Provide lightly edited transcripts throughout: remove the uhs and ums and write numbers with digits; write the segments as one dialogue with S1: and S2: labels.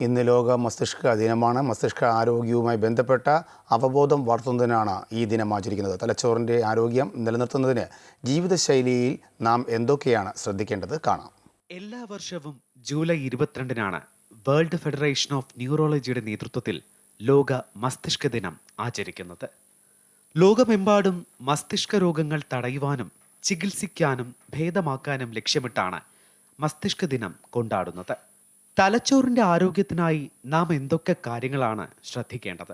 S1: ഇന്ന് ലോക മസ്തിഷ്ക ദിനമാണ്. മസ്തിഷ്ക ആരോഗ്യവുമായി ബന്ധപ്പെട്ട അവബോധം വളർത്തുന്നതിനാണ് ഈ ദിനം ആചരിക്കുന്നത്. തലച്ചോറിൻ്റെ ആരോഗ്യം നിലനിർത്തുന്നതിന് ജീവിതശൈലിയിൽ നാം എന്തൊക്കെയാണ് ശ്രദ്ധിക്കേണ്ടത് കാണാം.
S2: എല്ലാ വർഷവും ജൂലൈ 22-നാണ് വേൾഡ് ഫെഡറേഷൻ ഓഫ് ന്യൂറോളജിയുടെ നേതൃത്വത്തിൽ ലോക മസ്തിഷ്ക ദിനം ആചരിക്കുന്നത്. ലോകമെമ്പാടും മസ്തിഷ്ക രോഗങ്ങൾ തടയുവാനും ചികിത്സിക്കാനും ഭേദമാക്കാനും ലക്ഷ്യമിട്ടാണ് മസ്തിഷ്ക ദിനം കൊണ്ടാടുന്നത്. തലച്ചോറിന്റെ ആരോഗ്യത്തിനായി നാം എന്തൊക്കെ കാര്യങ്ങളാണ് ശ്രദ്ധിക്കേണ്ടത്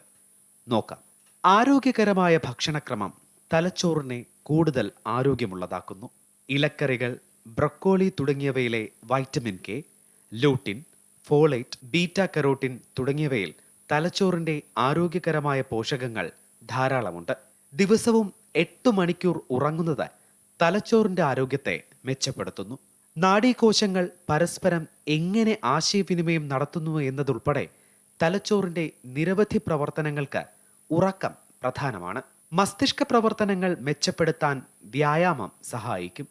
S2: നോക്കാം. ആരോഗ്യകരമായ ഭക്ഷണക്രമം തലച്ചോറിനെ കൂടുതൽ ആരോഗ്യമുള്ളതാക്കുന്നു. ഇലക്കറികൾ, ബ്രൊക്കോളി തുടങ്ങിയവയിലെ vitamin K, lutein, folate, beta carotene തുടങ്ങിയവയിൽ തലച്ചോറിന്റെ ആരോഗ്യകരമായ പോഷകങ്ങൾ ധാരാളമുണ്ട്. ദിവസവും 8 മണിക്കൂർ ഉറങ്ങുന്നത് തലച്ചോറിന്റെ ആരോഗ്യത്തെ മെച്ചപ്പെടുത്തുന്നു. നാഡീകോശങ്ങൾ പരസ്പരം എങ്ങനെ ആശയവിനിമയം നടത്തുന്നു എന്നതുൾപ്പെടെ തലച്ചോറിന്റെ നിരവധി പ്രവർത്തനങ്ങൾക്ക് ഉറക്കം പ്രധാനമാണ്. മസ്തിഷ്ക പ്രവർത്തനങ്ങൾ മെച്ചപ്പെടുത്താൻ വ്യായാമം സഹായിക്കും.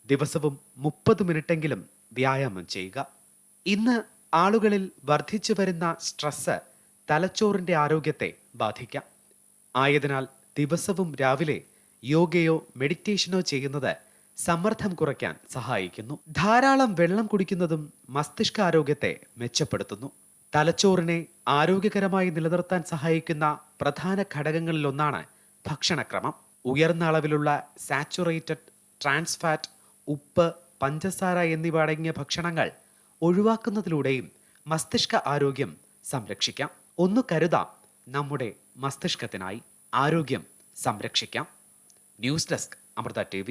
S2: ദിവസവും 30 മിനിറ്റെങ്കിലും വ്യായാമം ചെയ്യുക. ഇന്ന് ആളുകളിൽ വർദ്ധിച്ചു വരുന്ന സ്ട്രെസ് തലച്ചോറിന്റെ ആരോഗ്യത്തെ ബാധിക്കാം. ആയതിനാൽ ദിവസവും രാവിലെ യോഗയോ മെഡിറ്റേഷനോ ചെയ്യുന്നത് സമ്മർദ്ദം കുറയ്ക്കാൻ സഹായിക്കുന്നു. ധാരാളം വെള്ളം കുടിക്കുന്നതും മസ്തിഷ്കാരോഗ്യത്തെ മെച്ചപ്പെടുത്തുന്നു. തലച്ചോറിനെ ആരോഗ്യകരമായി നിലനിർത്താൻ സഹായിക്കുന്ന പ്രധാന ഘടകങ്ങളിലൊന്നാണ് ഭക്ഷണക്രമം. ഉയർന്ന അളവിലുള്ള സാച്ചുറേറ്റഡ്, ട്രാൻസ് ഫാറ്റ്, ഉപ്പ്, പഞ്ചസാര എന്നിവ അടങ്ങിയ ഭക്ഷണങ്ങൾ ഒഴിവാക്കുന്നതിലൂടെയും മസ്തിഷ്ക ആരോഗ്യം സംരക്ഷിക്കാം. ഒന്ന് കരുതാം, നമ്മുടെ മസ്തിഷ്കത്തിനായി ആരോഗ്യം സംരക്ഷിക്കാം. News desk, Amrita TV.